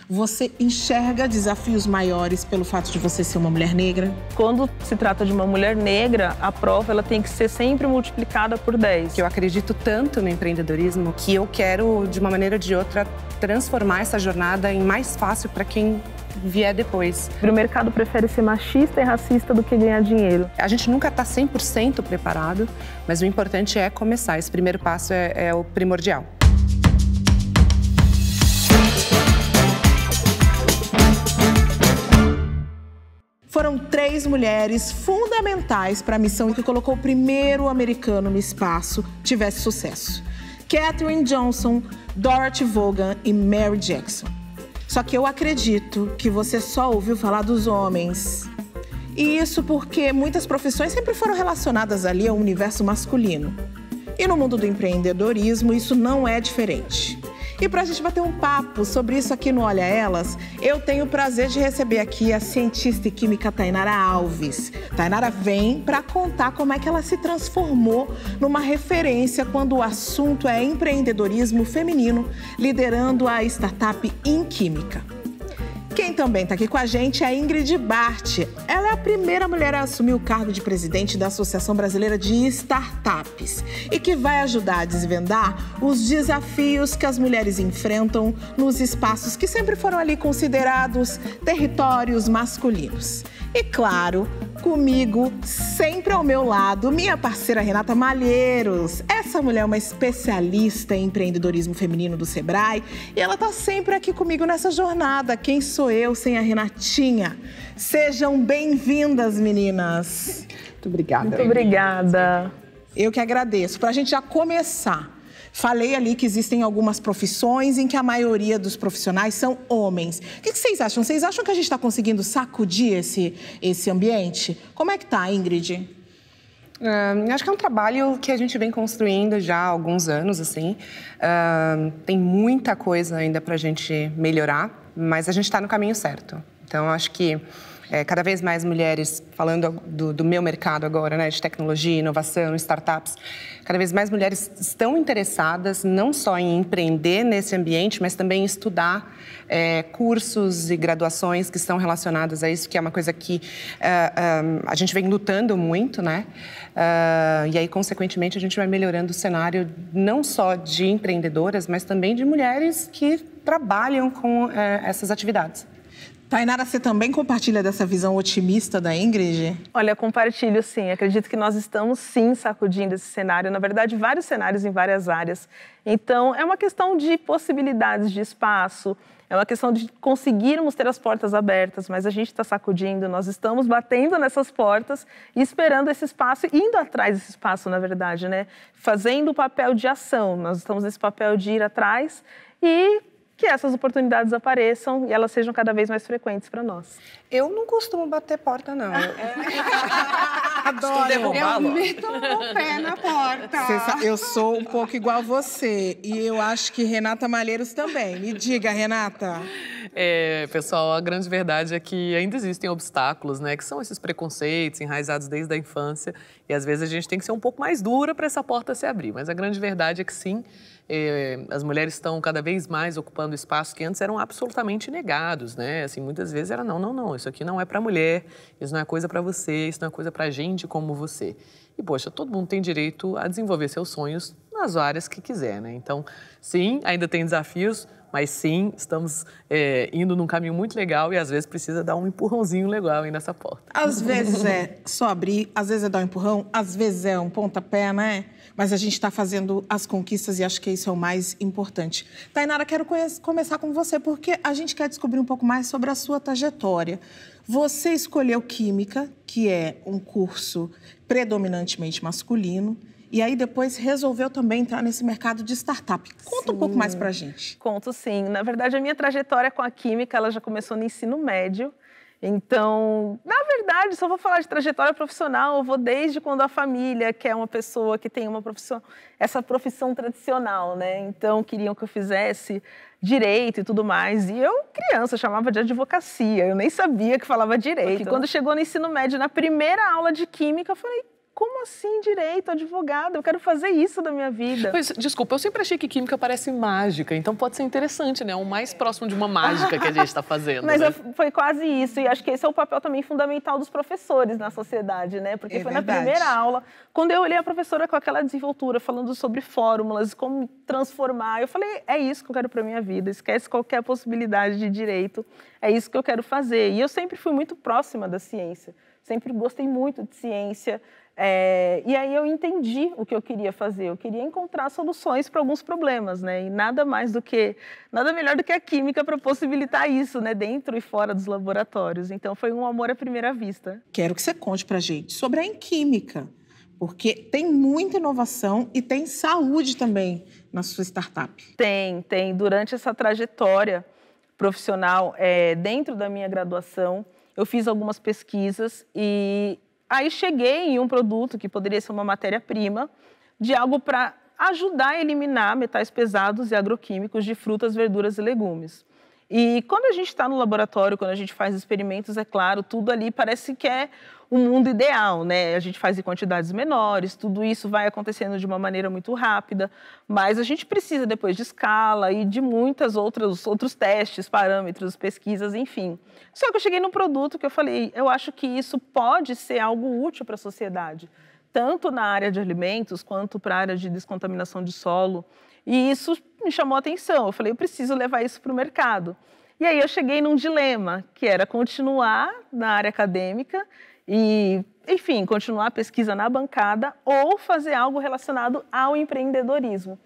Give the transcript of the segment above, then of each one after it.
Você enxerga desafios maiores pelo fato de você ser uma mulher negra? Quando se trata de uma mulher negra, a prova ela tem que ser sempre multiplicada por 10. Eu acredito tanto no empreendedorismo que eu quero, de uma maneira ou de outra, transformar essa jornada em mais fácil para quem vier depois. O mercado prefere ser machista e racista do que ganhar dinheiro. A gente nunca está 100% preparado, mas o importante é começar. Esse primeiro passo é o primordial. Foram 3 mulheres fundamentais para a missão que colocou o primeiro americano no espaço tivesse sucesso. Katherine Johnson, Dorothy Vaughan e Mary Jackson. Só que eu acredito que você só ouviu falar dos homens. E isso porque muitas profissões sempre foram relacionadas ali ao universo masculino. E no mundo do empreendedorismo, isso não é diferente. E para a gente bater um papo sobre isso aqui no Olha Elas, eu tenho o prazer de receber aqui a cientista e química Tainara Alves. Tainara vem para contar como é que ela se transformou numa referência quando o assunto é empreendedorismo feminino, liderando a startup Inquímica. Quem também está aqui com a gente é a Ingrid Bart. Ela é a primeira mulher a assumir o cargo de presidente da Associação Brasileira de Startups e que vai ajudar a desvendar os desafios que as mulheres enfrentam nos espaços que sempre foram ali considerados territórios masculinos. E claro, comigo, sempre ao meu lado, minha parceira Renata Malheiros. Essa mulher é uma especialista em empreendedorismo feminino do Sebrae e ela tá sempre aqui comigo nessa jornada. Quem sou eu sem a Renatinha? Sejam bem-vindas, meninas. Muito obrigada. Muito obrigada. Eu que agradeço. Pra gente já começar, falei ali que existem algumas profissões em que a maioria dos profissionais são homens. O que vocês acham? Vocês acham que a gente está conseguindo sacudir esse ambiente? Como é que tá, Ingrid? Acho que é um trabalho que a gente vem construindo já há alguns anos, assim. Tem muita coisa ainda para a gente melhorar, mas a gente está no caminho certo. Então, acho que cada vez mais mulheres, falando do meu mercado agora, né, de tecnologia, inovação, startups, cada vez mais mulheres estão interessadas não só em empreender nesse ambiente, mas também em estudar cursos e graduações que estão relacionadas a isso, que é uma coisa que a gente vem lutando muito, né? E aí, consequentemente, a gente vai melhorando o cenário não só de empreendedoras, mas também de mulheres que trabalham com essas atividades. Tainara, você também compartilha dessa visão otimista da Ingrid? Olha, compartilho sim. Acredito que nós estamos sim sacudindo esse cenário. Na verdade, vários cenários em várias áreas. Então, é uma questão de possibilidades de espaço, é uma questão de conseguirmos ter as portas abertas, mas a gente está sacudindo, nós estamos batendo nessas portas e esperando esse espaço, indo atrás desse espaço, na verdade, né? Fazendo o papel de ação. Nós estamos nesse papel de ir atrás e que essas oportunidades apareçam e elas sejam cada vez mais frequentes para nós. Eu não costumo bater porta, não. Adoro. Eu meto o pé na porta. Eu sou um pouco igual a você e eu acho que Renata Malheiros também. Me diga, Renata. Pessoal, a grande verdade é que ainda existem obstáculos, né? Que são esses preconceitos enraizados desde a infância e às vezes a gente tem que ser um pouco mais dura para essa porta se abrir. Mas a grande verdade é que sim, as mulheres estão cada vez mais ocupando espaços que antes eram absolutamente negados, né? Assim, muitas vezes era não, isso aqui não é para mulher, isso não é coisa para você, isso não é coisa para gente como você. E, poxa, todo mundo tem direito a desenvolver seus sonhos nas áreas que quiser, né? Então, sim, ainda tem desafios, mas sim, estamos indo num caminho muito legal e às vezes precisa dar um empurrãozinho legal aí nessa porta. Às vezes é só abrir, às vezes é dar um empurrão, às vezes é um pontapé, né? Mas a gente está fazendo as conquistas e acho que isso é o mais importante. Tainara, quero começar com você, porque a gente quer descobrir um pouco mais sobre a sua trajetória. Você escolheu Química, que é um curso predominantemente masculino, e aí depois resolveu também entrar nesse mercado de startup. Conta um pouco mais pra gente. Conto sim. Na verdade, a minha trajetória com a Química, ela já começou no ensino médio. Então, na verdade, se eu vou falar de trajetória profissional, eu vou desde quando a família quer uma pessoa que tem uma profissão, essa profissão tradicional, né? Então, queriam que eu fizesse direito e tudo mais. E eu, criança, chamava de advocacia. Eu nem sabia que falava direito. E quando chegou no ensino médio, na primeira aula de Química, eu falei, como assim direito, advogado? Eu quero fazer isso da minha vida. Pois, desculpa, eu sempre achei que química parece mágica, então pode ser interessante, né? O mais próximo de uma mágica que a gente está fazendo. Mas né? foi quase isso, e acho que esse é o papel também fundamental dos professores na sociedade, né? Porque foi verdade. na primeira aula, quando eu olhei a professora com aquela desenvoltura, falando sobre fórmulas, como transformar, eu falei, é isso que eu quero para minha vida, esquece qualquer possibilidade de direito, é isso que eu quero fazer. E eu sempre fui muito próxima da ciência, sempre gostei muito de ciência, e aí eu entendi o que eu queria fazer. Eu queria encontrar soluções para alguns problemas, né? E nada melhor do que a química para possibilitar isso, né? Dentro e fora dos laboratórios. Então foi um amor à primeira vista. Quero que você conte pra gente sobre a Enquímica, porque tem muita inovação e tem saúde também na sua startup. Tem. Durante essa trajetória profissional, dentro da minha graduação, eu fiz algumas pesquisas e aí cheguei em um produto que poderia ser uma matéria-prima de algo para ajudar a eliminar metais pesados e agroquímicos de frutas, verduras e legumes. E quando a gente está no laboratório, quando a gente faz experimentos, é claro, tudo ali parece que é um mundo ideal, né? A gente faz em quantidades menores, tudo isso vai acontecendo de uma maneira muito rápida, mas a gente precisa depois de escala e de muitos outros testes, parâmetros, pesquisas, enfim. Só que eu cheguei num produto que eu falei, eu acho que isso pode ser algo útil para a sociedade, tanto na área de alimentos quanto para a área de descontaminação de solo. E isso me chamou a atenção. Eu falei, eu preciso levar isso para o mercado. E aí eu cheguei num dilema, que era continuar na área acadêmica e, enfim, continuar a pesquisa na bancada ou fazer algo relacionado ao empreendedorismo.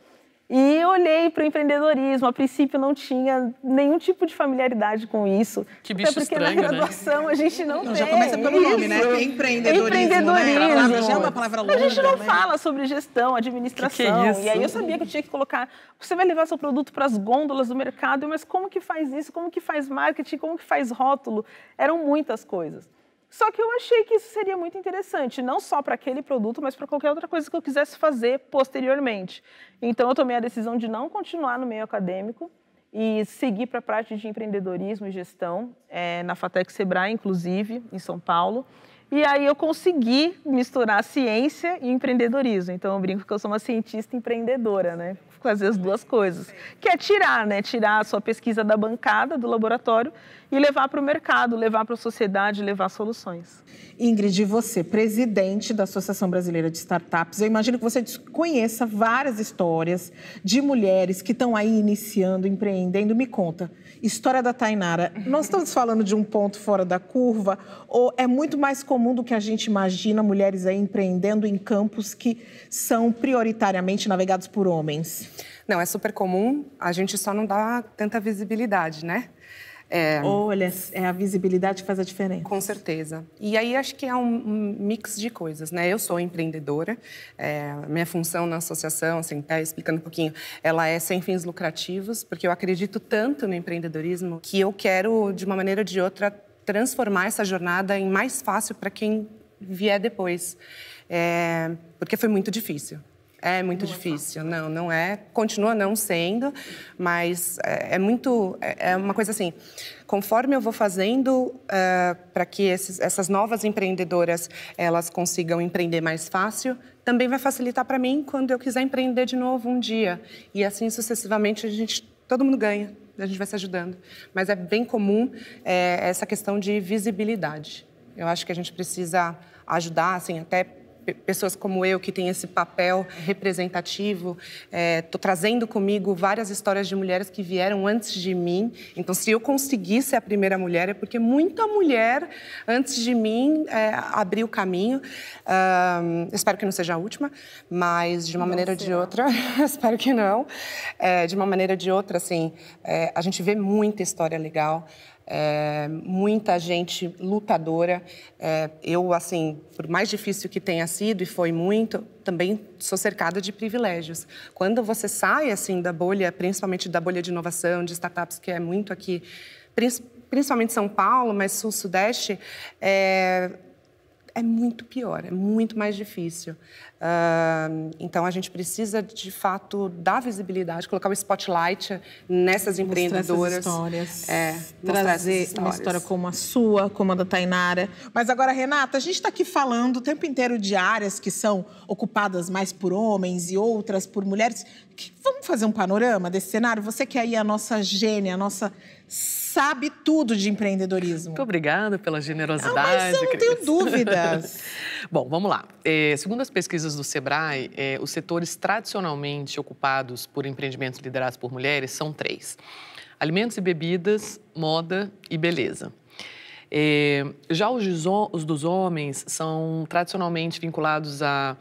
E eu olhei para o empreendedorismo, a princípio não tinha nenhum tipo de familiaridade com isso. Que bicho até porque estranho, na graduação né? a gente não tem Já começa pelo nome, né? Empreendedorismo, né? A palavra já é uma palavra longa, a gente não né? fala sobre gestão, administração. Que é isso? E aí eu sabia que eu tinha que colocar... Você vai levar seu produto para as gôndolas do mercado, mas como que faz isso? Como que faz marketing? Como que faz rótulo? Eram muitas coisas. Só que eu achei que isso seria muito interessante, não só para aquele produto, mas para qualquer outra coisa que eu quisesse fazer posteriormente. Então, eu tomei a decisão de não continuar no meio acadêmico e seguir para a parte de empreendedorismo e gestão, na FATEC Sebrae, inclusive, em São Paulo. E aí eu consegui misturar ciência e empreendedorismo. Então, eu brinco que eu sou uma cientista empreendedora, né? Fazer as duas coisas. Que é tirar a sua pesquisa da bancada, do laboratório, e levar para o mercado, levar para a sociedade, levar soluções. Ingrid, você, presidente da Associação Brasileira de Startups, eu imagino que você conheça várias histórias de mulheres que estão aí iniciando, empreendendo. Me conta, história da Tainara, nós estamos falando de um ponto fora da curva ou é muito mais comum do que a gente imagina mulheres aí empreendendo em campos que são prioritariamente navegados por homens? Não, é super comum, a gente só não dá tanta visibilidade, né? Olha, a visibilidade que faz a diferença. Com certeza. E aí acho que é um mix de coisas, né? Eu sou empreendedora, minha função na associação, assim, explicando um pouquinho, ela é sem fins lucrativos, porque eu acredito tanto no empreendedorismo que eu quero, de uma maneira ou de outra, transformar essa jornada em mais fácil para quem vier depois. Porque foi muito difícil. É muito difícil, não é, continua não sendo, mas é uma coisa assim, conforme eu vou fazendo para que essas novas empreendedoras, elas consigam empreender mais fácil, também vai facilitar para mim quando eu quiser empreender de novo um dia, e assim sucessivamente todo mundo ganha, a gente vai se ajudando, mas é bem comum essa questão de visibilidade, eu acho que a gente precisa ajudar, assim, até pessoas como eu, que tem esse papel representativo. Estou trazendo comigo várias histórias de mulheres que vieram antes de mim. Então, se eu conseguir ser a primeira mulher, é porque muita mulher antes de mim abriu o caminho. Espero que não seja a última, mas de uma maneira ou de outra, espero que não. De uma maneira ou de outra, assim, a gente vê muita história legal. Muita gente lutadora. Eu, assim, por mais difícil que tenha sido, e foi muito, também sou cercada de privilégios. Quando você sai, assim, da bolha, principalmente da bolha de inovação, de startups, que é muito aqui, principalmente São Paulo, mas Sul-Sudeste, é é muito pior, é muito mais difícil. Então, a gente precisa, de fato, dar visibilidade, colocar o spotlight nessas empreendedoras. Trazer uma história como a sua, como a da Tainara. Mas agora, Renata, a gente está aqui falando o tempo inteiro de áreas que são ocupadas mais por homens e outras por mulheres. Vamos fazer um panorama desse cenário? Você que é aí a nossa gênia, a nossa... sabe tudo de empreendedorismo. Muito obrigada pela generosidade. Mas eu não tenho dúvidas. Bom, vamos lá. Segundo as pesquisas do Sebrae, os setores tradicionalmente ocupados por empreendimentos liderados por mulheres são 3. Alimentos e bebidas, moda e beleza. Já os dos homens são tradicionalmente vinculados a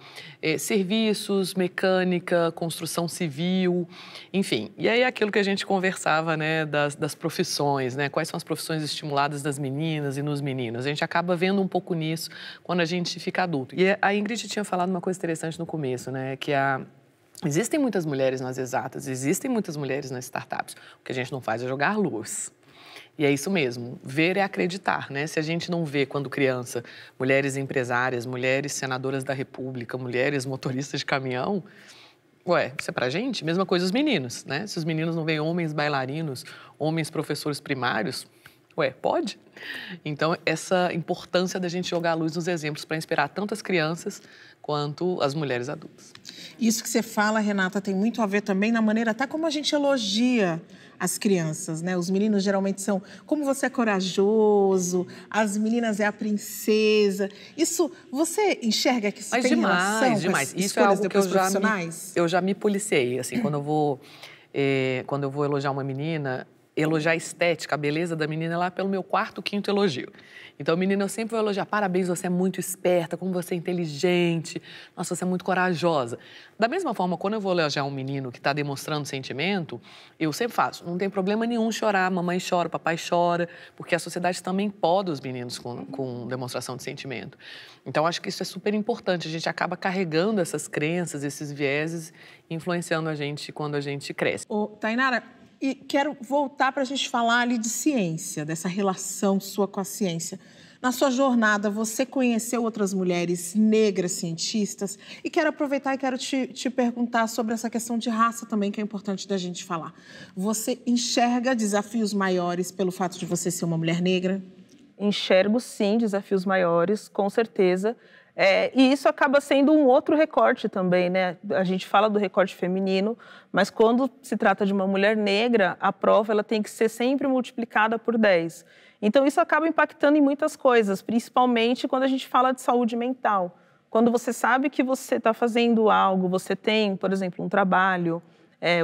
serviços, mecânica, construção civil, enfim. E aí aquilo que a gente conversava, né, das profissões, né? Quais são as profissões estimuladas nas meninas e nos meninos. A gente acaba vendo um pouco nisso quando a gente fica adulto. E a Ingrid tinha falado uma coisa interessante no começo, né? Que existem muitas mulheres nas exatas, existem muitas mulheres nas startups. O que a gente não faz é jogar luz. E é isso mesmo, ver é acreditar, né? Se a gente não vê quando criança mulheres empresárias, mulheres senadoras da República, mulheres motoristas de caminhão, isso é pra gente? Mesma coisa os meninos, né? Se os meninos não veem homens bailarinos, homens professores primários, pode? Então, essa importância da gente jogar a luz nos exemplos para inspirar tanto as crianças quanto as mulheres adultas. Isso que você fala, Renata, tem muito a ver também na maneira até como a gente elogia as crianças, né? Os meninos geralmente são, como você é corajoso, as meninas é a princesa. Isso, você enxerga que isso tem relação com demais. As isso é algo que eu já me policiei, assim, quando eu vou elogiar uma menina, elogiar a estética, a beleza da menina é lá pelo meu 4º, 5º elogio. Então, menina, eu sempre vou elogiar, parabéns, você é muito esperta, como você é inteligente, nossa, você é muito corajosa. Da mesma forma, quando eu vou elogiar um menino que está demonstrando sentimento, eu sempre faço, não tem problema nenhum chorar, mamãe chora, papai chora, porque a sociedade também poda os meninos com demonstração de sentimento. Então, acho que isso é super importante, a gente acaba carregando essas crenças, esses vieses, influenciando a gente quando a gente cresce. Tainara, e quero voltar para a gente falar ali de ciência, dessa relação sua com a ciência. Na sua jornada, você conheceu outras mulheres negras cientistas? E quero aproveitar e quero te perguntar sobre essa questão de raça também, que é importante da gente falar. Você enxerga desafios maiores pelo fato de você ser uma mulher negra? Enxergo, sim, desafios maiores, com certeza. E isso acaba sendo um outro recorte também, né? A gente fala do recorte feminino, mas quando se trata de uma mulher negra, a prova ela tem que ser sempre multiplicada por 10. Então, isso acaba impactando em muitas coisas, principalmente quando a gente fala de saúde mental. Quando você sabe que você está fazendo algo, você tem, por exemplo, um trabalho,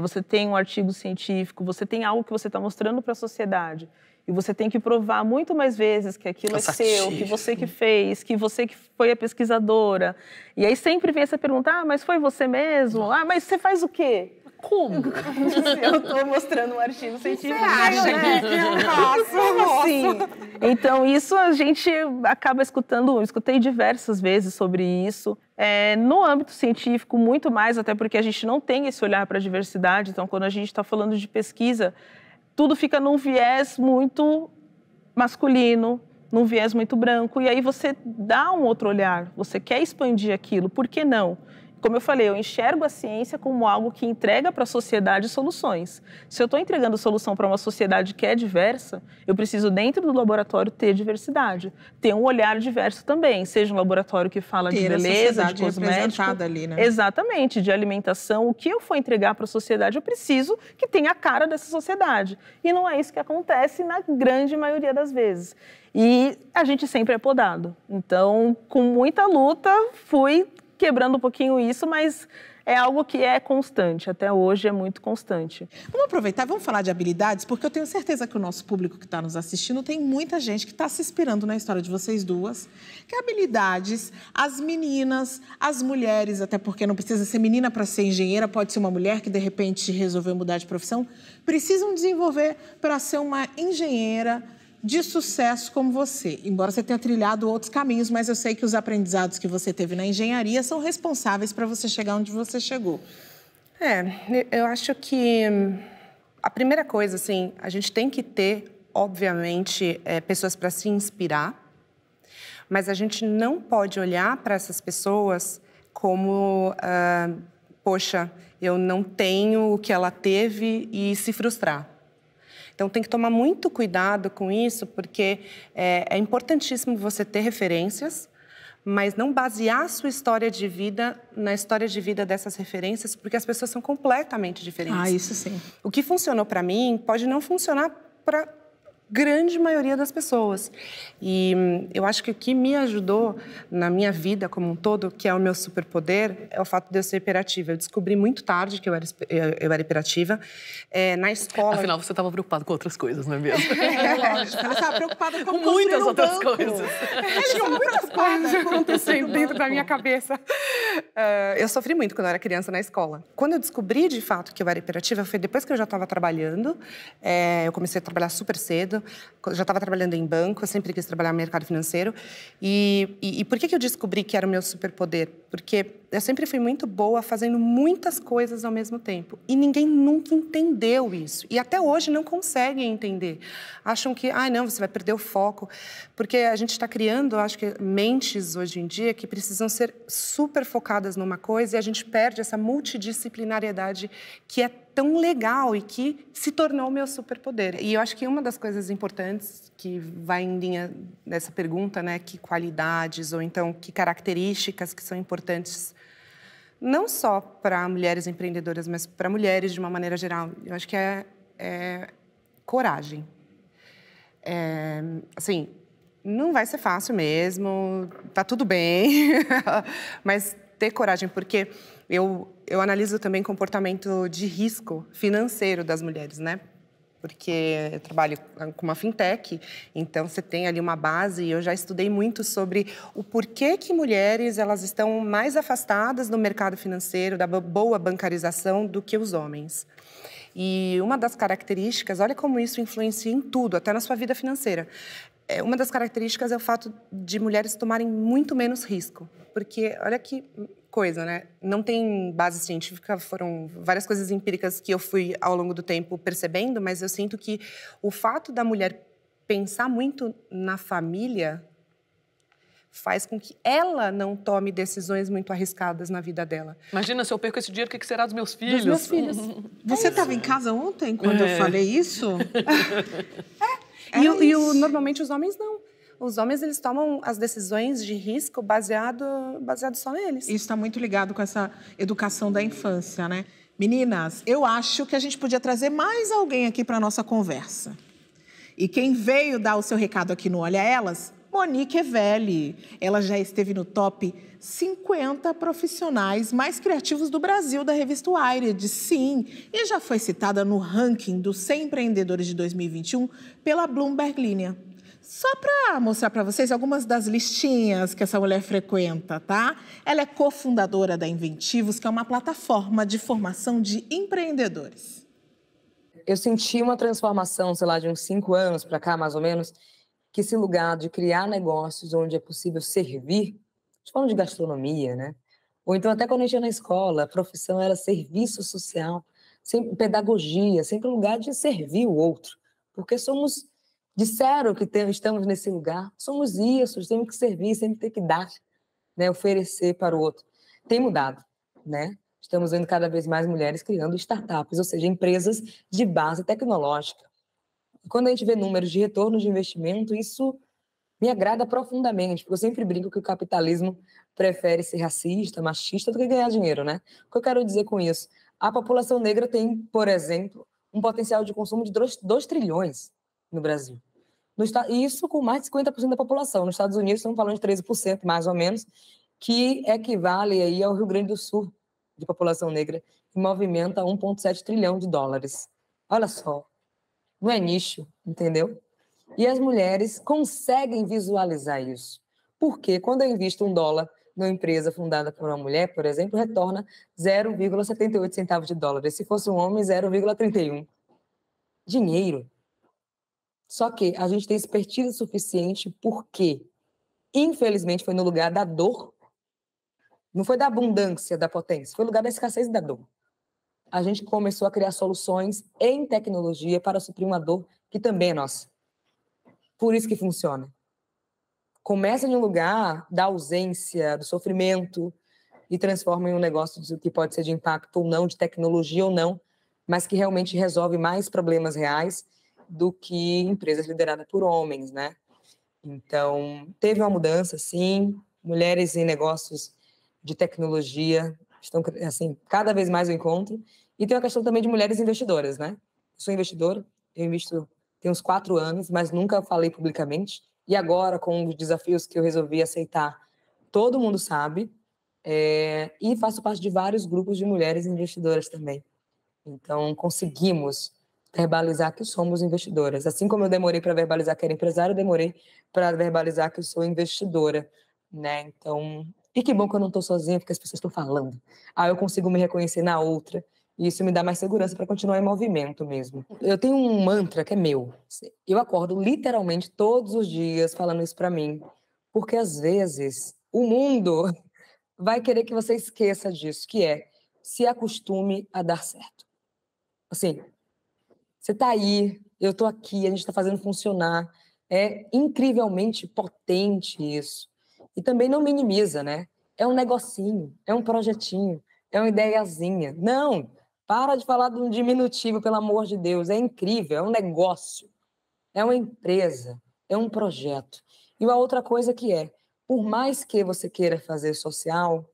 você tem um artigo científico, você tem algo que você está mostrando para a sociedade. E você tem que provar muito mais vezes que aquilo é seu, que você que fez, que você que foi a pesquisadora. E aí sempre vem essa pergunta, mas foi você mesmo? Mas você faz o quê? Como? Eu estou mostrando um artigo científico. Você acha que eu faço? Assim? Então, isso a gente acaba escutei diversas vezes sobre isso. No âmbito científico, muito mais, até porque a gente não tem esse olhar para a diversidade. Então, quando a gente está falando de pesquisa, tudo fica num viés muito masculino, num viés muito branco, e aí você dá um outro olhar, você quer expandir aquilo, por que não? Como eu falei, eu enxergo a ciência como algo que entrega para a sociedade soluções. Se eu estou entregando solução para uma sociedade que é diversa, eu preciso, dentro do laboratório, ter diversidade. Ter um olhar diverso também, seja um laboratório que fala de beleza, de cosmético. Ali, né? Exatamente, de alimentação. O que eu for entregar para a sociedade, eu preciso que tenha a cara dessa sociedade. E não é isso que acontece na grande maioria das vezes. E a gente sempre é podado. Então, com muita luta, fui quebrando um pouquinho isso, mas é algo que é constante, até hoje é muito constante. Vamos aproveitar, vamos falar de habilidades, porque eu tenho certeza que o nosso público que está nos assistindo tem muita gente que está se inspirando na história de vocês duas. Que habilidades as meninas, as mulheres, até porque não precisa ser menina para ser engenheira, pode ser uma mulher que de repente resolveu mudar de profissão, precisam desenvolver para ser uma engenheira de sucesso como você, embora você tenha trilhado outros caminhos, mas eu sei que os aprendizados que você teve na engenharia são responsáveis para você chegar onde você chegou. Eu acho que a primeira coisa, assim, a gente tem que ter, obviamente, pessoas para se inspirar, Mas a gente não pode olhar para essas pessoas como, poxa, eu não tenho o que ela teve e se frustrar. Então, tem que tomar muito cuidado com isso, porque é importantíssimo você ter referências, mas não basear a sua história de vida na história de vida dessas referências, porque as pessoas são completamente diferentes. Ah, isso sim. O que funcionou para mim pode não funcionar para grande maioria das pessoas. E eu acho que o que me ajudou na minha vida como um todo, que é o meu superpoder, é o fato de eu ser hiperativa. Eu descobri muito tarde que eu era hiperativa. Na escola... Afinal, você estava preocupado com outras coisas, não é mesmo? Lógico. Ela estava preocupada com muitas outras banco. coisas. Tinha muitas coisas acontecendo dentro da minha cabeça. Eu sofri muito quando eu era criança na escola. Quando eu descobri, de fato, que eu era hiperativa, foi depois que eu já estava trabalhando. Eu comecei a trabalhar super cedo. Eu já estava trabalhando em banco, eu sempre quis trabalhar no mercado financeiro. E por que eu descobri que era o meu superpoder? Porque eu sempre fui muito boa fazendo muitas coisas ao mesmo tempo. E ninguém nunca entendeu isso. E até hoje não conseguem entender. Acham que, não, você vai perder o foco. Porque a gente está criando, acho que, mentes hoje em dia que precisam ser super focadas numa coisa e a gente perde essa multidisciplinariedade que é tão legal e que se tornou o meu superpoder. E eu acho que uma das coisas importantes que vai em linha dessa pergunta, né, que qualidades ou então que características que são importantes não só para mulheres empreendedoras, mas para mulheres de uma maneira geral. Eu acho que é coragem. Assim, não vai ser fácil mesmo, tá tudo bem, mas ter coragem, porque eu analiso também comportamento de risco financeiro das mulheres, né? Porque eu trabalho com uma fintech, então você tem ali uma base, e eu já estudei muito sobre o porquê que mulheres elas estão mais afastadas do mercado financeiro, da boa bancarização, do que os homens. E uma das características, olha como isso influencia em tudo, até na sua vida financeira. Uma das características é o fato de mulheres tomarem muito menos risco. Porque, olha que coisa, né? Não tem base científica, foram várias coisas empíricas que eu fui, ao longo do tempo, percebendo, mas eu sinto que o fato da mulher pensar muito na família faz com que ela não tome decisões muito arriscadas na vida dela. Imagina, se eu perco esse dinheiro, o que será dos meus filhos? Dos meus filhos. Você estava em casa ontem, quando eu falei isso? Normalmente, os homens não. Os homens, eles tomam as decisões de risco baseado só neles. Isso está muito ligado com essa educação da infância, né? Meninas, eu acho que a gente podia trazer mais alguém aqui para a nossa conversa. E quem veio dar o seu recado aqui no Olha Elas, Monique Evelli. Ela já esteve no top 50 profissionais mais criativos do Brasil, da revista Wired, sim. E já foi citada no ranking dos 100 empreendedores de 2021 pela Bloomberg Linha. Só para mostrar para vocês algumas das listinhas que essa mulher frequenta, tá? Ela é cofundadora da Inventivos, que é uma plataforma de formação de empreendedores. Eu senti uma transformação, sei lá, de uns 5 anos para cá, mais ou menos, que esse lugar de criar negócios onde é possível servir, falando de gastronomia, né? Ou então até quando a gente ia na escola, a profissão era serviço social, sempre pedagogia, sempre um lugar de servir o outro, porque disseram que estamos nesse lugar, somos isso, temos que servir, sempre ter que dar, né? Oferecer para o outro. Tem mudado, né? Estamos vendo cada vez mais mulheres criando startups, ou seja, empresas de base tecnológica. Quando a gente vê números de retorno de investimento, isso me agrada profundamente, porque eu sempre brinco que o capitalismo prefere ser racista, machista, do que ganhar dinheiro, né? O que eu quero dizer com isso? A população negra tem, por exemplo, um potencial de consumo de 2 trilhões no Brasil. Isso com mais de 50% da população. Nos Estados Unidos, estamos falando de 13%, mais ou menos, que equivale aí ao Rio Grande do Sul, de população negra, que movimenta 1,7 trilhão de dólares. Olha só, não é nicho, entendeu? E as mulheres conseguem visualizar isso. Porque quando eu invisto $1 numa empresa fundada por uma mulher, por exemplo, retorna 0,78 centavos de dólar. E se fosse um homem, 0,31. Dinheiro. Só que a gente tem expertise suficiente porque, infelizmente, foi no lugar da dor. Não foi da abundância, da potência. Foi no lugar da escassez e da dor. A gente começou a criar soluções em tecnologia para suprir uma dor que também é nossa. Por isso que funciona. começa em um lugar da ausência, do sofrimento, e transforma em um negócio que pode ser de impacto ou não, de tecnologia ou não, mas que realmente resolve mais problemas reais do que empresas lideradas por homens, né? Então, teve uma mudança, sim. Mulheres em negócios de tecnologia estão, assim, cada vez mais eu encontro. E tem uma questão também de mulheres investidoras, né? Eu sou investidora, eu invisto tem uns 4 anos, mas nunca falei publicamente. E agora, com os desafios que eu resolvi aceitar, todo mundo sabe. E faço parte de vários grupos de mulheres investidoras também. Então, conseguimos verbalizar que somos investidoras. Assim como eu demorei para verbalizar que era empresária, eu demorei para verbalizar que eu sou investidora, né? Então, e que bom que eu não estou sozinha, porque as pessoas estão falando. Eu consigo me reconhecer na outra, e isso me dá mais segurança para continuar em movimento mesmo. Eu tenho um mantra que é meu. Eu acordo literalmente todos os dias falando isso para mim, porque às vezes o mundo vai querer que você esqueça disso, que é se acostume a dar certo. Assim, você está aí, eu estou aqui, a gente está fazendo funcionar. É incrivelmente potente isso. E também não minimiza, né? É um negocinho, é um projetinho, é uma ideiazinha. Não, para de falar de um diminutivo, pelo amor de Deus. É incrível, é um negócio, é uma empresa, é um projeto. E uma outra coisa que por mais que você queira fazer social,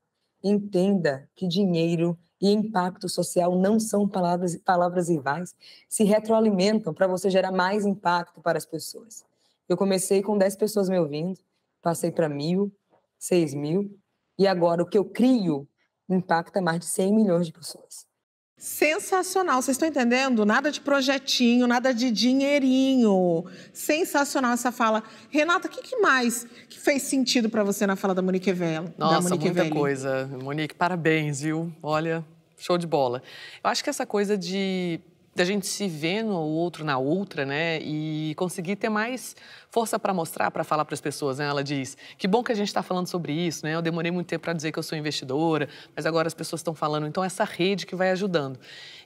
entenda que dinheiro e impacto social não são palavras rivais, se retroalimentam para você gerar mais impacto para as pessoas. Eu comecei com 10 pessoas me ouvindo, passei para 1.000, 6.000, e agora o que eu crio impacta mais de 100 milhões de pessoas. Sensacional, vocês estão entendendo? Nada de projetinho, nada de dinheirinho. Sensacional essa fala. Renata, o que mais que fez sentido para você na fala da Monique Eveli? Nossa, muita coisa. Monique, parabéns, viu? Olha, show de bola. Eu acho que essa coisa da gente se ver no outro, na outra, né? E conseguir ter mais força para mostrar, para falar para as pessoas, né? Ela diz, que bom que a gente está falando sobre isso, né? Eu demorei muito tempo para dizer que eu sou investidora, mas agora as pessoas estão falando. Então, essa rede que vai ajudando.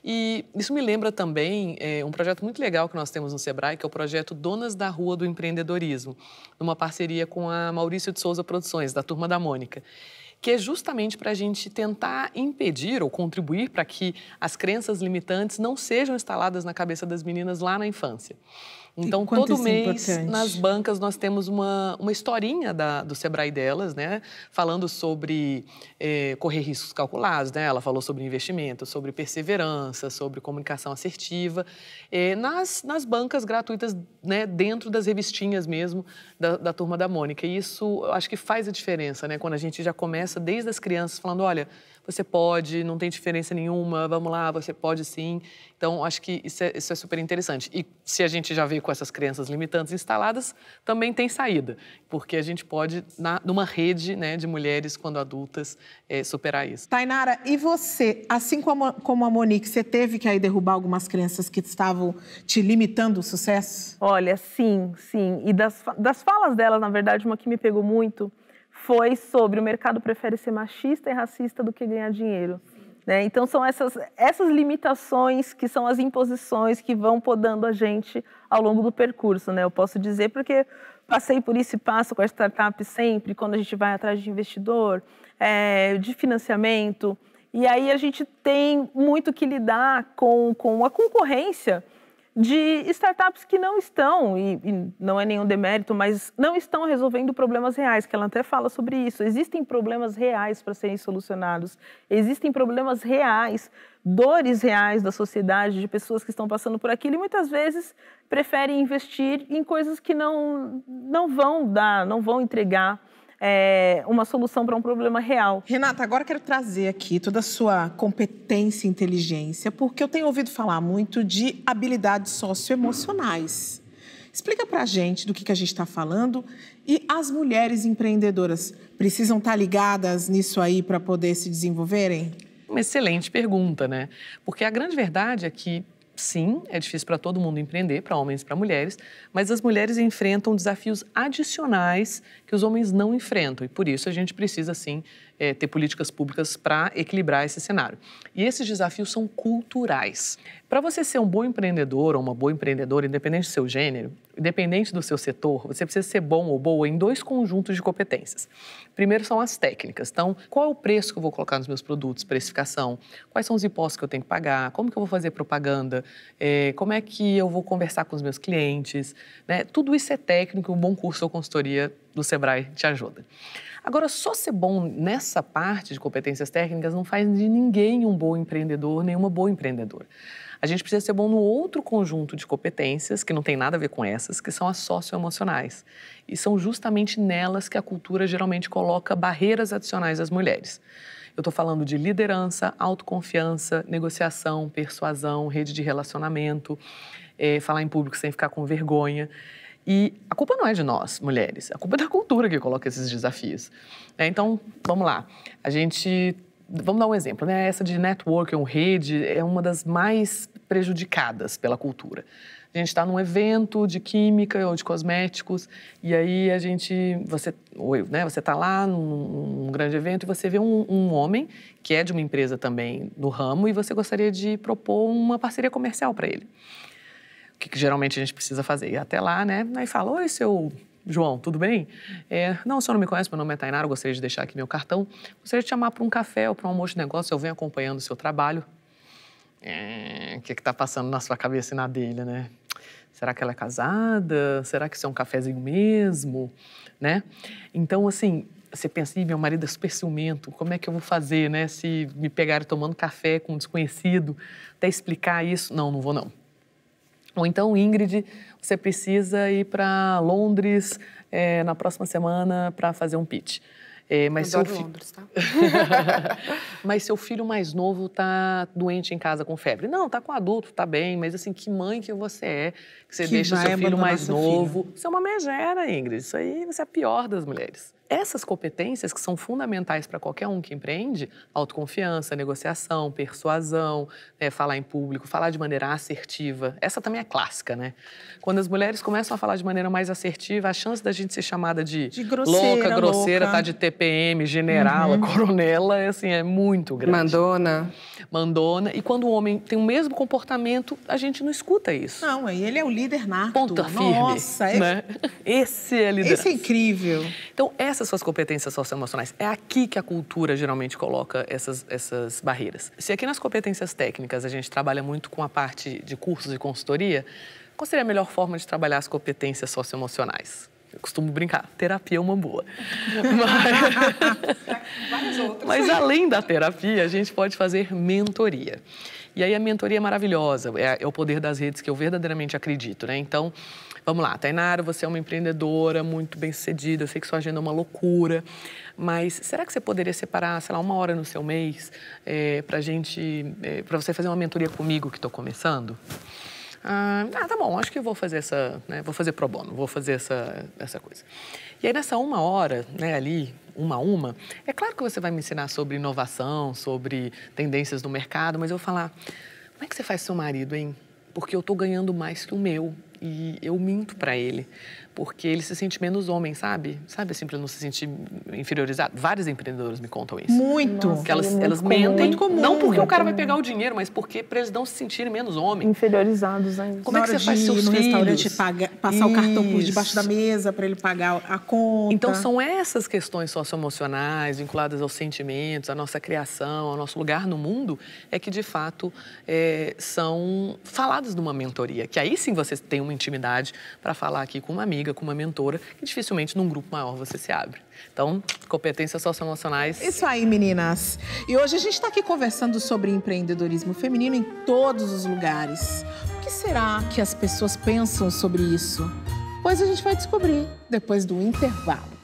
E isso me lembra também um projeto muito legal que nós temos no Sebrae, que é o projeto Donas da Rua do Empreendedorismo, numa parceria com a Maurício de Souza Produções, da Turma da Mônica, que é justamente para a gente tentar impedir ou contribuir para que as crenças limitantes não sejam instaladas na cabeça das meninas lá na infância. Então, todo mês, nas bancas, nós temos uma historinha do Sebrae delas, né? Falando sobre correr riscos calculados, né? Ela falou sobre investimento, sobre perseverança, sobre comunicação assertiva, nas bancas gratuitas, né? Dentro das revistinhas mesmo da Turma da Mônica. E isso, eu acho que faz a diferença, né? Quando a gente já começa desde as crianças falando, olha, você pode, não tem diferença nenhuma, vamos lá, você pode sim. Então, acho que isso é super interessante. E se a gente já veio com essas crenças limitantes instaladas, também tem saída, porque a gente pode, numa rede, né, de mulheres, quando adultas, superar isso. Tainara, e você, assim como a Monique, você teve que aí derrubar algumas crenças que estavam te limitando o sucesso? Olha, sim. E das falas dela, na verdade, uma que me pegou muito foi sobre o mercado prefere ser machista e racista do que ganhar dinheiro. Né? Então, são essas limitações que são as imposições que vão podando a gente ao longo do percurso. Né? Eu posso dizer porque passei por isso e passo com a startup sempre, quando a gente vai atrás de investidor, de financiamento. E aí a gente tem muito que lidar com a concorrência de startups que não estão, e não é nenhum demérito, mas não estão resolvendo problemas reais, que ela até fala sobre isso. Existem problemas reais para serem solucionados, existem problemas reais, dores reais da sociedade, de pessoas que estão passando por aquilo e muitas vezes preferem investir em coisas que não vão entregar uma solução para um problema real. Renata, agora eu quero trazer aqui toda a sua competência e inteligência, porque eu tenho ouvido falar muito de habilidades socioemocionais. Explica pra gente do que a gente está falando e as mulheres empreendedoras precisam estar ligadas nisso aí para poder se desenvolverem? Uma excelente pergunta, né? Porque a grande verdade é que sim, é difícil para todo mundo empreender, para homens e para mulheres, mas as mulheres enfrentam desafios adicionais que os homens não enfrentam e por isso a gente precisa, sim, ter políticas públicas para equilibrar esse cenário. E esses desafios são culturais. Para você ser um bom empreendedor ou uma boa empreendedora, independente do seu gênero, independente do seu setor, você precisa ser bom ou boa em 2 conjuntos de competências. Primeiro são as técnicas. Então, qual é o preço que eu vou colocar nos meus produtos, precificação, quais são os impostos que eu tenho que pagar, como que eu vou fazer propaganda, como é que eu vou conversar com os meus clientes, né? Tudo isso é técnico, um bom curso ou consultoria do Sebrae te ajuda. Agora, só ser bom nessa parte de competências técnicas não faz de ninguém um bom empreendedor, nem uma boa empreendedora. A gente precisa ser bom no outro conjunto de competências, que não tem nada a ver com essas, que são as socioemocionais. E são justamente nelas que a cultura geralmente coloca barreiras adicionais às mulheres. Eu estou falando de liderança, autoconfiança, negociação, persuasão, rede de relacionamento, falar em público sem ficar com vergonha. E a culpa não é de nós, mulheres, a culpa é da cultura que coloca esses desafios. Então, vamos lá. Vamos dar um exemplo, né? Essa de networking ou rede é uma das mais prejudicadas pela cultura. A gente está num evento de química ou de cosméticos e aí você está lá num grande evento e você vê um homem que é de uma empresa também no ramo e você gostaria de propor uma parceria comercial para ele. O que geralmente a gente precisa fazer? Ir até lá, né? Aí fala, oi, seu João, tudo bem? Não, o senhor não me conhece, meu nome é Tainara, eu gostaria de deixar aqui meu cartão. Gostaria de te chamar para um café ou para um almoço de negócio, eu venho acompanhando o seu trabalho. O que está passando na sua cabeça e na dele, né? Será que ela é casada? Será que isso é um cafezinho mesmo? Né? Então, assim, você pensa, meu marido é super ciumento, como é que eu vou fazer, né? Se me pegarem tomando café com um desconhecido, até explicar isso. Não vou não. Ou então, Ingrid, você precisa ir para Londres na próxima semana para fazer um pitch. Adoro Londres, tá? Mas seu filho mais novo tá doente em casa com febre. Não, tá com adulto, tá bem, mas assim, que mãe que você é, que você deixa seu filho mais novo. Você é uma megera, Ingrid. Isso aí você é a pior das mulheres. Essas competências que são fundamentais para qualquer um que empreende, autoconfiança, negociação, persuasão, falar em público, falar de maneira assertiva, essa também é clássica, né? Quando as mulheres começam a falar de maneira mais assertiva, a chance da gente ser chamada de grosseira, louca, tá de TPM, generala, coronela, assim, é muito grande. Mandona. E quando o homem tem o mesmo comportamento, a gente não escuta isso. Não, ele é o líder nato. Ponta firme. Nossa, né? Esse é liderança. Esse é incrível. Então, essas suas competências socioemocionais, é aqui que a cultura geralmente coloca essas barreiras. Se aqui nas competências técnicas a gente trabalha muito com a parte de cursos e consultoria, qual seria a melhor forma de trabalhar as competências socioemocionais? Eu costumo brincar, terapia é uma boa. Mas além da terapia, a gente pode fazer mentoria. E aí a mentoria é maravilhosa, é o poder das redes que eu verdadeiramente acredito, né? Então, vamos lá, Tainara, você é uma empreendedora muito bem-sucedida, eu sei que sua agenda é uma loucura, mas será que você poderia separar, sei lá, 1 hora no seu mês para você fazer uma mentoria comigo que estou começando? Tá bom, acho que eu vou fazer vou fazer pro bono, vou fazer essa coisa. E aí, nessa 1 hora, né, ali, uma a uma, é claro que você vai me ensinar sobre inovação, sobre tendências do mercado, mas eu vou falar, como é que você faz seu marido, hein? Porque eu tô ganhando mais que o meu e eu minto para ele, porque ele se sente menos homem, sabe? Sabe assim, para ele não se sentir inferiorizado? Vários empreendedores me contam isso. Muito. Nossa, que elas mentem, muito comum, não porque o cara vai pegar o dinheiro, mas porque para eles não se sentirem menos homem. Inferiorizados ainda. Como é que você faz seus filhos? No restaurante, passar o cartão por debaixo da mesa para ele pagar a conta. Então, são essas questões socioemocionais, vinculadas aos sentimentos, à nossa criação, ao nosso lugar no mundo, é que, de fato, são faladas numa mentoria. Que aí sim você tem uma intimidade para falar aqui com uma amiga, com uma mentora, que dificilmente num grupo maior você se abre. Então, competências socioemocionais. Isso aí, meninas. E hoje a gente está aqui conversando sobre empreendedorismo feminino em todos os lugares. O que será que as pessoas pensam sobre isso? Pois a gente vai descobrir depois do intervalo.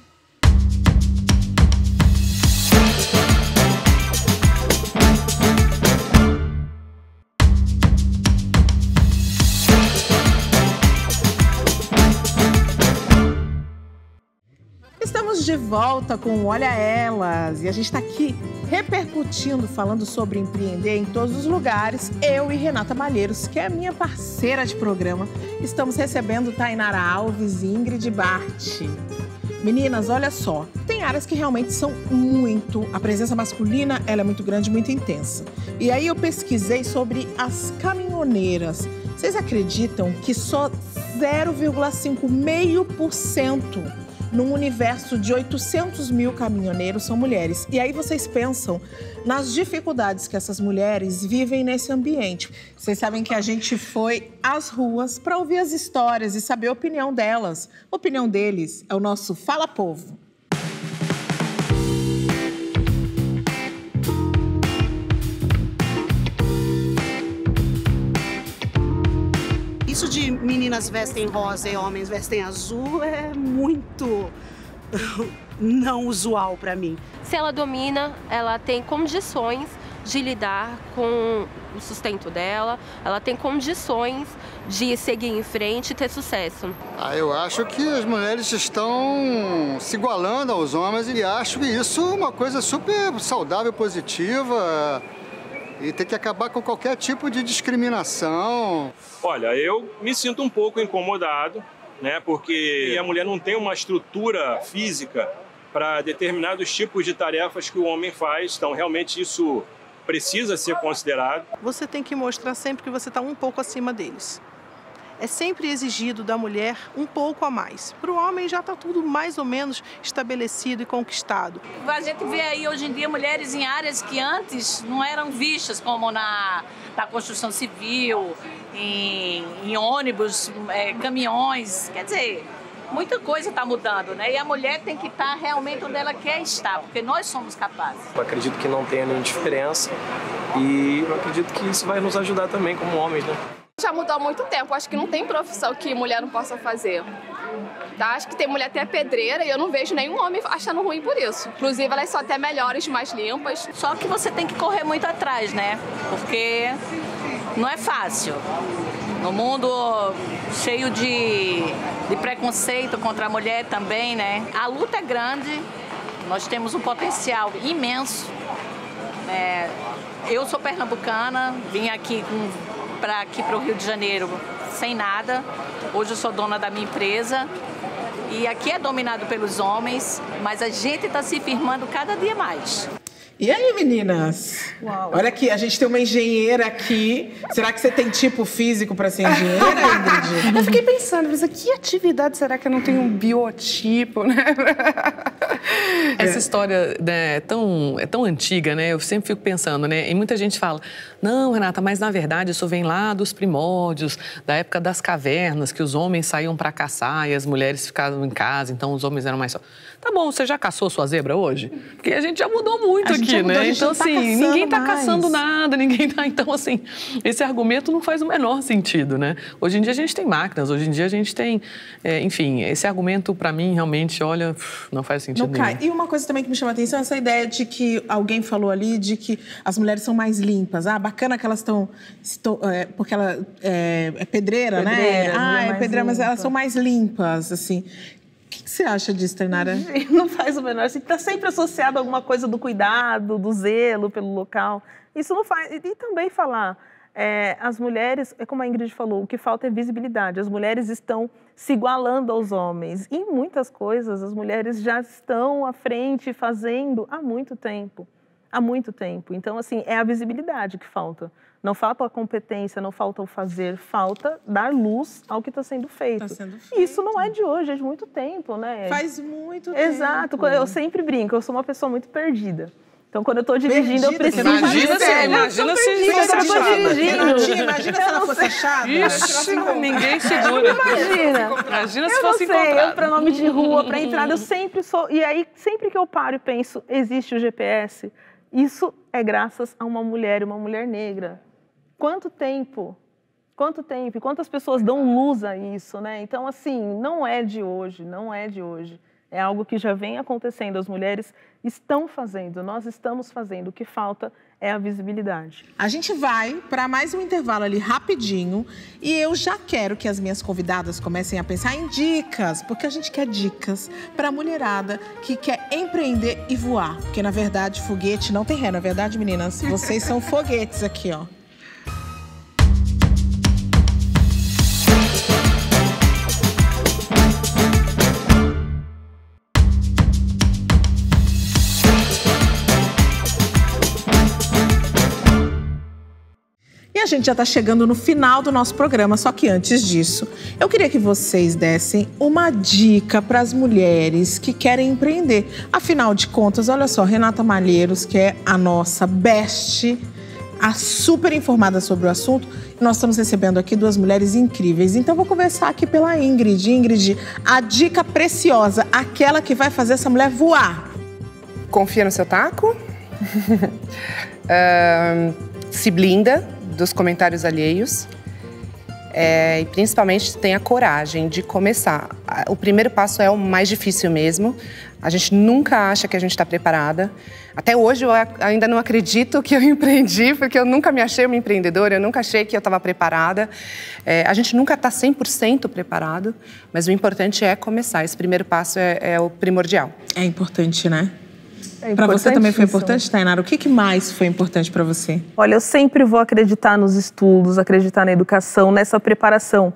Estamos de volta com Olha Elas e a gente está aqui repercutindo, falando sobre empreender em todos os lugares. Eu e Renata Malheiros, que é a minha parceira de programa, estamos recebendo Tainara Alves e Ingrid Bart. Meninas, olha só, tem áreas que realmente são a presença masculina, ela é muito grande, muito intensa. E aí eu pesquisei sobre as caminhoneiras. Vocês acreditam que só 0,5% num universo de 800 mil caminhoneiros são mulheres? E aí vocês pensam nas dificuldades que essas mulheres vivem nesse ambiente. Vocês sabem que a gente foi às ruas para ouvir as histórias e saber a opinião delas. A opinião deles é o nosso Fala Povo. Isso de meninas vestem rosa e homens vestem azul é muito não usual para mim. Se ela domina, ela tem condições de lidar com o sustento dela, ela tem condições de seguir em frente e ter sucesso. Eu acho que as mulheres estão se igualando aos homens e acho isso uma coisa super saudável, positiva. E tem que acabar com qualquer tipo de discriminação. Olha, eu me sinto um pouco incomodado, né? Porque a mulher não tem uma estrutura física para determinados tipos de tarefas que o homem faz. Então, realmente, isso precisa ser considerado. Você tem que mostrar sempre que você está um pouco acima deles. É sempre exigido da mulher um pouco a mais. Para o homem já está tudo mais ou menos estabelecido e conquistado. A gente vê aí hoje em dia mulheres em áreas que antes não eram vistas, como na construção civil, em ônibus, caminhões. Quer dizer, muita coisa está mudando, né? E a mulher tem que estar realmente onde ela quer estar, porque nós somos capazes. Eu acredito que não tenha nenhuma diferença e eu acredito que isso vai nos ajudar também como homens, né? Já mudou há muito tempo, acho que não tem profissão que mulher não possa fazer. Tá? Acho que tem mulher até pedreira e eu não vejo nenhum homem achando ruim por isso. Inclusive, elas são até melhores, mais limpas. Só que você tem que correr muito atrás, né? Porque não é fácil. No mundo cheio de preconceito contra a mulher também, né? A luta é grande, nós temos um potencial imenso. Eu sou pernambucana, vim aqui para o Rio de Janeiro sem nada. Hoje eu sou dona da minha empresa e aqui é dominado pelos homens, mas a gente está se firmando cada dia mais. E aí, meninas? Uau. Olha aqui, a gente tem uma engenheira aqui. Será que você tem tipo físico para ser engenheira, Ingrid? Eu fiquei pensando, mas que atividade será que eu não tenho um biotipo, né? Essa história, né, é tão antiga, né? Eu sempre fico pensando, né? E muita gente fala, não, Renata, mas na verdade isso vem lá dos primórdios, da época das cavernas, que os homens saíam para caçar e as mulheres ficavam em casa, então os homens eram mais... Tá bom, você já caçou sua zebra hoje? Porque a gente já mudou muito aqui, né? Então, assim, ninguém tá caçando nada, ninguém tá... Então, assim, esse argumento não faz o menor sentido, né? Hoje em dia a gente tem máquinas, hoje em dia a gente tem... enfim, esse argumento, pra mim, realmente, olha, não faz sentido nenhum. E uma coisa também que me chama a atenção é essa ideia de que alguém falou ali de que as mulheres são mais limpas. Bacana que elas estão... porque ela é pedreira, né? É pedreira, mas elas são mais limpas, assim... O que você acha disso, Tainara? Não faz o menor sentido. Está sempre associado a alguma coisa do cuidado, do zelo pelo local. Isso não faz... E também falar, as mulheres, como a Ingrid falou, o que falta é visibilidade. As mulheres estão se igualando aos homens. E em muitas coisas, as mulheres já estão à frente, fazendo há muito tempo. Há muito tempo. Então, assim, é a visibilidade que falta. Não falta a competência, não falta o fazer, falta dar luz ao que está sendo feito. E isso não é de hoje, é de muito tempo, né? Faz muito tempo. Exato. Eu sempre brinco, eu sou uma pessoa muito perdida. Então, quando eu estou dirigindo, eu preciso... Imagina se fosse achada. Imagina se ela fosse achada. Ixi, ninguém segura. Imagina se fosse encontrada. Para nome de rua, para entrada, eu sempre sou... E aí, sempre que eu paro e penso, existe o GPS, isso é graças a uma mulher negra. Quanto tempo? Quanto tempo? E quantas pessoas dão luz a isso, né? Então, assim, não é de hoje, não é de hoje. É algo que já vem acontecendo, as mulheres estão fazendo, nós estamos fazendo. O que falta é a visibilidade. A gente vai para mais um intervalo ali rapidinho e eu já quero que as minhas convidadas comecem a pensar em dicas, porque a gente quer dicas para a mulherada que quer empreender e voar. Porque, na verdade, foguete não tem ré, não é verdade, meninas? Vocês são foguetes aqui, ó. gente já está chegando no final do nosso programa, só que antes disso, eu queria que vocês dessem uma dica para as mulheres que querem empreender. Afinal de contas, olha só, Renata Malheiros, que é a nossa best, a super informada sobre o assunto, nós estamos recebendo aqui duas mulheres incríveis. Então, vou conversar aqui pela Ingrid. Ingrid, a dica preciosa, aquela que vai fazer essa mulher voar. Confia no seu taco. Se blinda dos comentários alheios. E principalmente tenha coragem de começar. O primeiro passo é o mais difícil mesmo. A gente nunca acha que a gente está preparada. Até hoje eu ainda não acredito que eu empreendi, porque eu nunca me achei uma empreendedora, eu nunca achei que eu estava preparada. A gente nunca está 100% preparado, mas o importante é começar. Esse primeiro passo é o primordial. É importante, né? Para você também foi importante, Tainara? O que mais foi importante para você? Olha, eu sempre vou acreditar nos estudos, acreditar na educação, nessa preparação.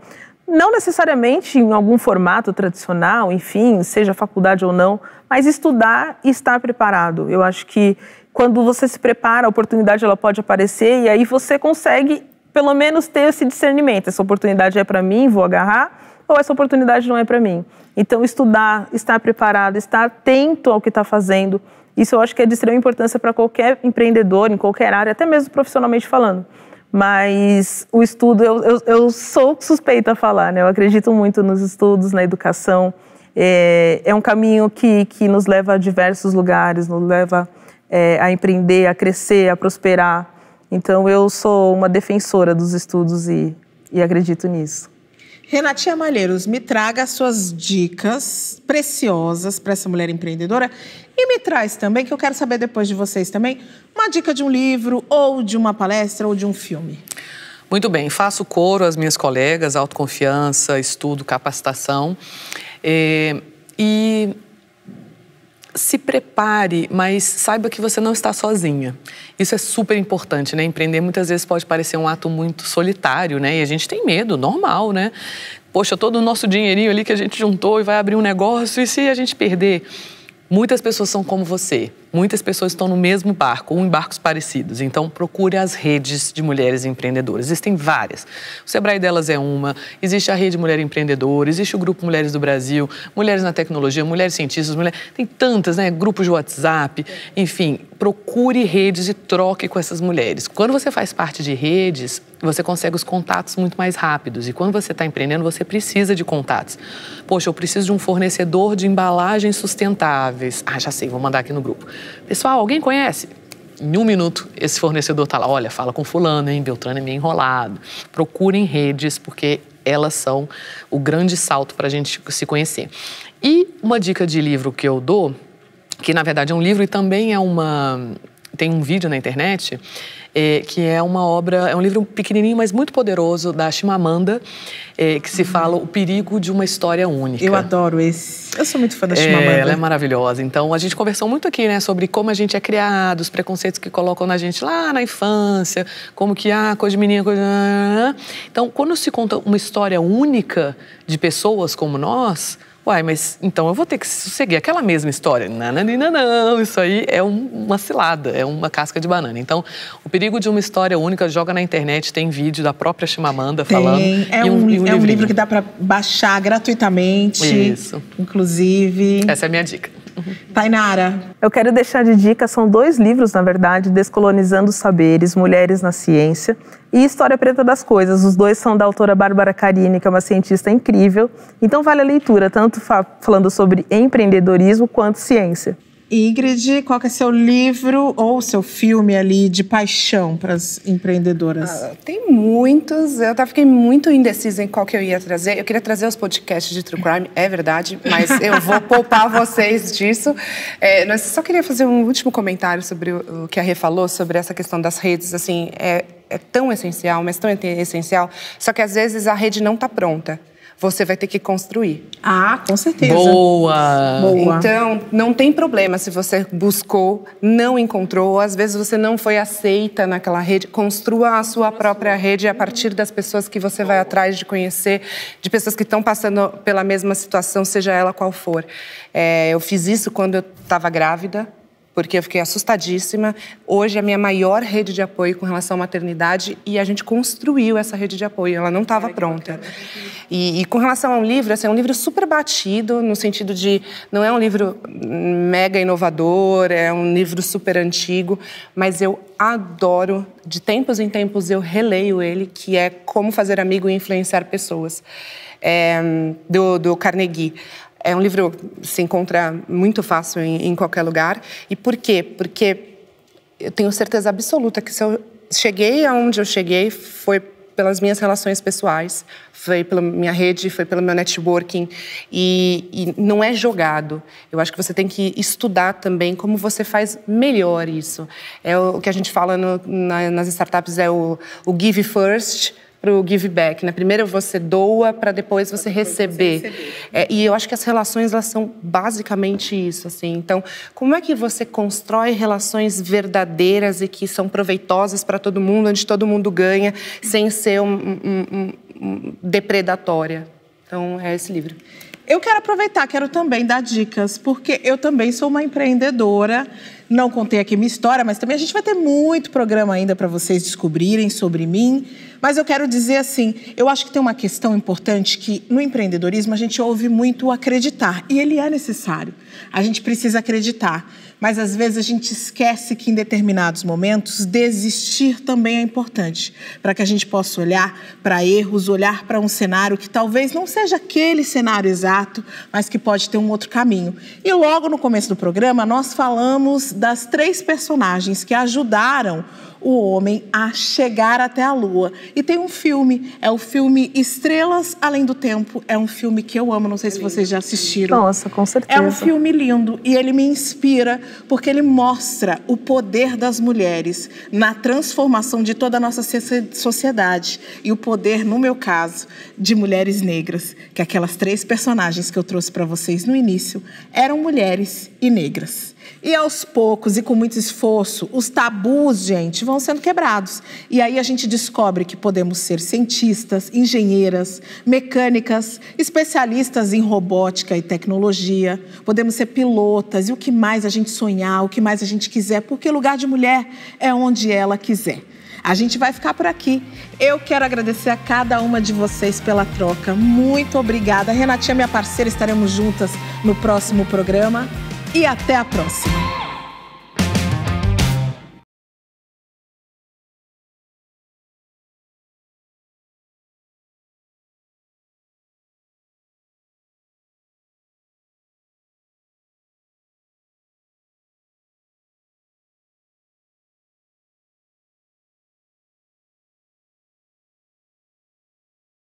Não necessariamente em algum formato tradicional, enfim, seja faculdade ou não, mas estudar e estar preparado. Eu acho que quando você se prepara, a oportunidade ela pode aparecer e aí você consegue, pelo menos, ter esse discernimento. Essa oportunidade é para mim, vou agarrar, ou essa oportunidade não é para mim. Então, estudar, estar preparado, estar atento ao que está fazendo, isso eu acho que é de extrema importância para qualquer empreendedor, em qualquer área, até mesmo profissionalmente falando. Mas o estudo, eu sou suspeita a falar, né? Eu acredito muito nos estudos, na educação. É um caminho que nos leva a diversos lugares, nos leva a empreender, a crescer, a prosperar. Então, eu sou uma defensora dos estudos e acredito nisso. Renatinha Malheiros, me traga as suas dicas preciosas para essa mulher empreendedora e me traz também, que eu quero saber depois de vocês também, uma dica de um livro ou de uma palestra ou de um filme. Muito bem, faço coro às minhas colegas, autoconfiança, estudo, capacitação e se prepare, mas saiba que você não está sozinha. Isso é super importante, né? Empreender muitas vezes pode parecer um ato muito solitário, né? E a gente tem medo, normal, né? Poxa, todo o nosso dinheirinho ali que a gente juntou e vai abrir um negócio, e se a gente perder? Muitas pessoas são como você. Muitas pessoas estão no mesmo barco, ou em barcos parecidos. Então, procure as redes de mulheres empreendedoras. Existem várias. O Sebrae delas é uma. Existe a Rede Mulher Empreendedora, existe o Grupo Mulheres do Brasil, Mulheres na Tecnologia, Mulheres Cientistas, Tem tantas, né? Grupos de WhatsApp. Enfim, procure redes e troque com essas mulheres. Quando você faz parte de redes, você consegue os contatos muito mais rápidos. E quando você está empreendendo, você precisa de contatos. Poxa, eu preciso de um fornecedor de embalagens sustentáveis. Ah, já sei, vou mandar aqui no grupo. Pessoal, alguém conhece? Em 1 minuto, esse fornecedor está lá. Olha, fala com fulano, hein? Beltrano é meio enrolado. Procurem redes, porque elas são o grande salto para a gente se conhecer. E uma dica de livro que eu dou, que na verdade é um livro e também tem um vídeo na internet, que é uma obra, é um livro pequenininho, mas muito poderoso, da Chimamanda, que se fala o perigo de uma história única. Eu adoro esse. Eu sou muito fã da Chimamanda. Ela é maravilhosa. Então, a gente conversou muito aqui, né, sobre como a gente é criado, os preconceitos que colocam na gente lá na infância, como que, coisa de menina, coisa... Então, quando se conta uma história única de pessoas como nós... Uai, mas então eu vou ter que seguir aquela mesma história. Não, isso aí é uma cilada, é uma casca de banana. Então, o perigo de uma história única, joga na internet, tem vídeo da própria Chimamanda falando. É um livro que dá para baixar gratuitamente. Isso. Inclusive. Essa é a minha dica. Tainara. Eu quero deixar de dica, são 2 livros, na verdade, Descolonizando os Saberes, Mulheres na Ciência e História Preta das Coisas. Os 2 são da autora Bárbara Carini, que é uma cientista incrível. Então vale a leitura, tanto falando sobre empreendedorismo quanto ciência. Ingrid, qual que é seu livro ou seu filme ali de paixão para as empreendedoras? Tem muitos. Eu fiquei muito indecisa em qual que eu ia trazer. Eu queria trazer os podcasts de True Crime, é verdade, mas eu vou poupar vocês disso. Eu só queria fazer um último comentário sobre o que a Rê falou, sobre essa questão das redes. Assim, é tão essencial, mas tão essencial, só que às vezes a rede não está pronta. Você vai ter que construir. Ah, com certeza. Boa! Então, não tem problema se você buscou, não encontrou, ou às vezes você não foi aceita naquela rede. Construa a sua própria rede a partir das pessoas que você vai atrás de conhecer, de pessoas que estão passando pela mesma situação, seja ela qual for. Eu fiz isso quando eu estava grávida. porque eu fiquei assustadíssima. Hoje é a minha maior rede de apoio com relação à maternidade e a gente construiu essa rede de apoio, ela não estava pronta. E com relação ao livro, assim, é um livro super batido, no sentido de não é um livro mega inovador, é um livro super antigo, mas eu adoro, de tempos em tempos eu releio ele, que é Como Fazer Amigo e Influenciar Pessoas, do Carnegie. É um livro que se encontra muito fácil em qualquer lugar. E por quê? Porque eu tenho certeza absoluta que se eu cheguei aonde eu cheguei foi pelas minhas relações pessoais, foi pela minha rede, foi pelo meu networking. E não é jogado. Eu acho que você tem que estudar também como você faz melhor isso. É o que a gente fala nas startups, é o give first, para o give back, né? Primeiro você doa para depois você receber. E eu acho que as relações, elas são basicamente isso, assim. Então, como é que você constrói relações verdadeiras e que são proveitosas para todo mundo, onde todo mundo ganha, sem ser depredatória? Então, é esse livro. Eu quero aproveitar, quero também dar dicas, porque eu também sou uma empreendedora. Não contei aqui minha história, mas também a gente vai ter muito programa ainda para vocês descobrirem sobre mim. Mas eu quero dizer assim, eu acho que tem uma questão importante que no empreendedorismo a gente ouve muito o acreditar. E ele é necessário. A gente precisa acreditar. Mas às vezes a gente esquece que em determinados momentos desistir também é importante. Para que a gente possa olhar para erros, olhar para um cenário que talvez não seja aquele cenário exato, mas que pode ter um outro caminho. E logo no começo do programa nós falamos das 3 personagens que ajudaram o homem a chegar até a Lua. E tem um filme, é o filme Estrelas Além do Tempo. É um filme que eu amo, não sei se vocês já assistiram. Nossa, com certeza. É um filme lindo e ele me inspira porque ele mostra o poder das mulheres na transformação de toda a nossa sociedade. E o poder, no meu caso, de mulheres negras, que aquelas 3 personagens que eu trouxe para vocês no início eram mulheres e negras. E aos poucos e com muito esforço, os tabus, gente, vão sendo quebrados. E aí a gente descobre que podemos ser cientistas, engenheiras, mecânicas, especialistas em robótica e tecnologia. Podemos ser pilotas e o que mais a gente sonhar, o que mais a gente quiser, porque lugar de mulher é onde ela quiser. A gente vai ficar por aqui. Eu quero agradecer a cada uma de vocês pela troca. Muito obrigada. A Renatinha, minha parceira, estaremos juntas no próximo programa. E até a próxima!